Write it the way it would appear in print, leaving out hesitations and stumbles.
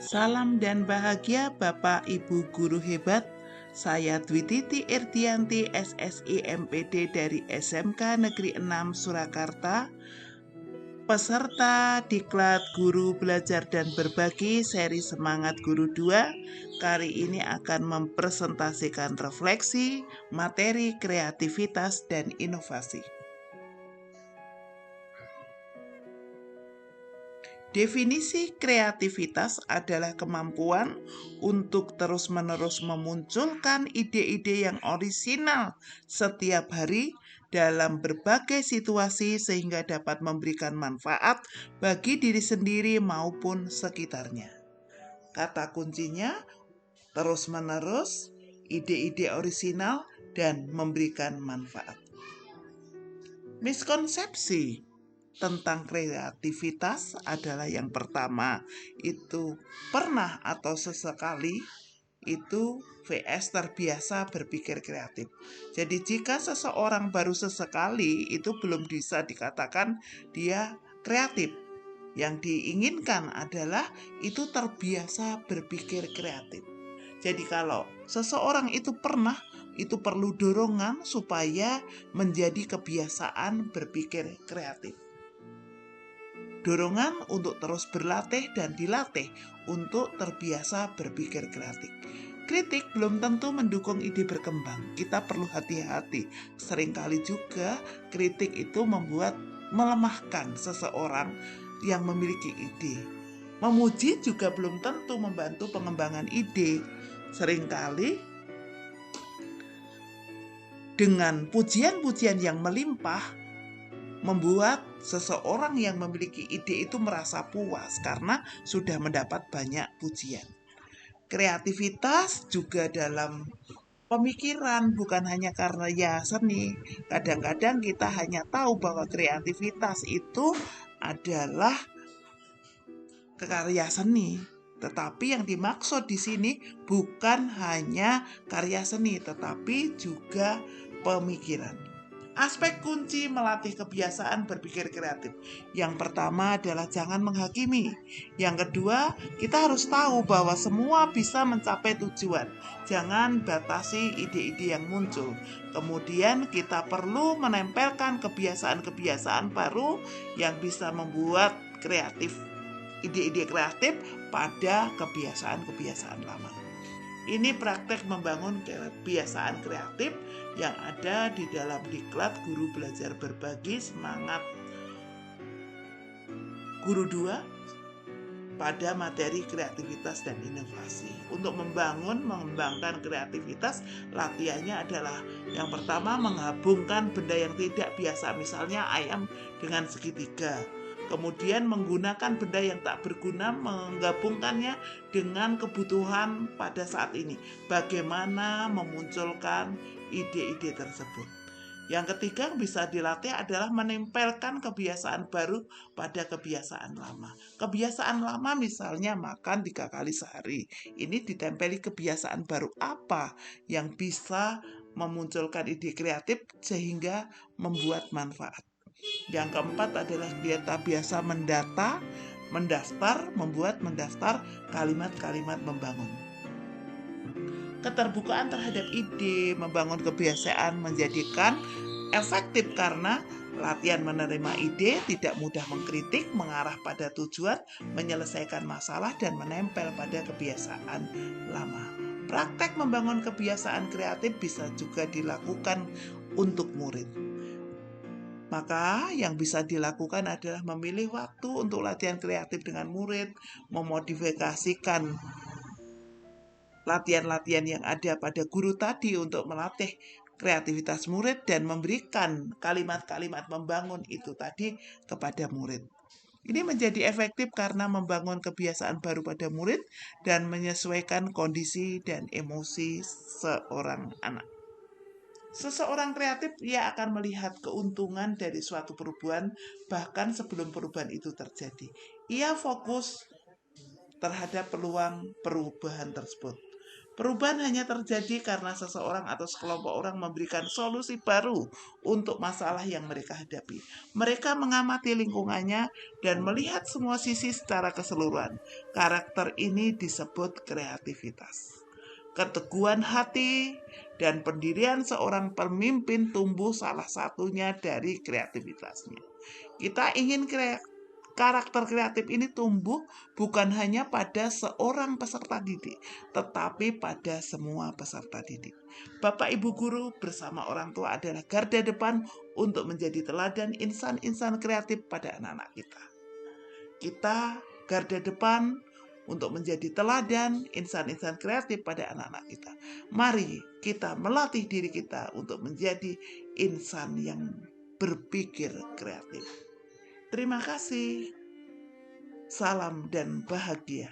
Salam dan bahagia Bapak Ibu Guru hebat. Saya Dwi Titi Irdianti SSI MPD dari SMK Negeri 6 Surakarta. Peserta Diklat Guru Belajar dan Berbagi seri Semangat Guru 2 kali ini akan mempresentasikan refleksi, materi, kreativitas, dan inovasi. Definisi kreativitas adalah kemampuan untuk terus-menerus memunculkan ide-ide yang orisinal setiap hari dalam berbagai situasi sehingga dapat memberikan manfaat bagi diri sendiri maupun sekitarnya. Kata kuncinya terus-menerus, ide-ide orisinal, dan memberikan manfaat. Miskonsepsi tentang kreativitas adalah yang pertama itu pernah atau sesekali, itu vs terbiasa berpikir kreatif. Jadi jika seseorang baru sesekali itu belum bisa dikatakan dia kreatif. Yang diinginkan adalah itu terbiasa berpikir kreatif. Jadi kalau seseorang itu pernah, itu perlu dorongan supaya menjadi kebiasaan berpikir kreatif. Dorongan untuk terus berlatih dan dilatih untuk terbiasa berpikir kreatif. Kritik belum tentu mendukung ide berkembang. Kita perlu hati-hati. Seringkali juga kritik itu melemahkan seseorang yang memiliki ide. Memuji juga belum tentu membantu pengembangan ide. Seringkali dengan pujian-pujian yang melimpah membuat seseorang yang memiliki ide itu merasa puas karena sudah mendapat banyak pujian. Kreativitas juga dalam pemikiran, bukan hanya karya seni. Kadang-kadang kita hanya tahu bahwa kreativitas itu adalah karya seni, tetapi yang dimaksud di sini bukan hanya karya seni, tetapi juga pemikiran. Aspek kunci melatih kebiasaan berpikir kreatif. Yang pertama adalah jangan menghakimi. Yang kedua, kita harus tahu bahwa semua bisa mencapai tujuan. Jangan batasi ide-ide yang muncul. Kemudian kita perlu menempelkan kebiasaan-kebiasaan baru yang bisa membuat ide-ide kreatif pada kebiasaan-kebiasaan lama. Ini praktek membangun kebiasaan kreatif yang ada di dalam Diklat Guru Belajar Berbagi Semangat Guru 2 pada materi kreativitas dan inovasi. Untuk mengembangkan kreativitas, latihannya adalah yang pertama menggabungkan benda yang tidak biasa, misalnya ayam dengan segitiga. Kemudian menggunakan benda yang tak berguna, menggabungkannya dengan kebutuhan pada saat ini. Bagaimana memunculkan ide-ide tersebut. Yang ketiga bisa dilatih adalah menempelkan kebiasaan baru pada kebiasaan lama. Kebiasaan lama misalnya makan 3 kali sehari. Ini ditempeli kebiasaan baru apa yang bisa memunculkan ide kreatif sehingga membuat manfaat. Yang keempat adalah kita biasa mendaftar kalimat-kalimat membangun. Keterbukaan terhadap ide, membangun kebiasaan menjadikan efektif karena latihan menerima ide, tidak mudah mengkritik, mengarah pada tujuan, menyelesaikan masalah, dan menempel pada kebiasaan lama. Praktek membangun kebiasaan kreatif bisa juga dilakukan untuk murid. Maka yang bisa dilakukan adalah memilih waktu untuk latihan kreatif dengan murid, memodifikasikan latihan-latihan yang ada pada guru tadi untuk melatih kreativitas murid dan memberikan kalimat-kalimat membangun itu tadi kepada murid. Ini menjadi efektif karena membangun kebiasaan baru pada murid dan menyesuaikan kondisi dan emosi seorang anak. Seseorang kreatif, ia akan melihat keuntungan dari suatu perubahan bahkan sebelum perubahan itu terjadi. Ia fokus terhadap peluang perubahan tersebut. Perubahan hanya terjadi karena seseorang atau sekelompok orang memberikan solusi baru untuk masalah yang mereka hadapi. Mereka mengamati lingkungannya dan melihat semua sisi secara keseluruhan. Karakter ini disebut kreativitas. Keteguhan hati dan pendirian seorang pemimpin tumbuh salah satunya dari kreativitasnya. Kita ingin karakter kreatif ini tumbuh bukan hanya pada seorang peserta didik, tetapi pada semua peserta didik. Bapak Ibu guru bersama orang tua adalah garda depan untuk menjadi teladan insan-insan kreatif pada anak-anak kita. Kita garda depan untuk menjadi teladan insan-insan kreatif pada anak-anak kita. Mari kita melatih diri kita untuk menjadi insan yang berpikir kreatif. Terima kasih. Salam dan bahagia.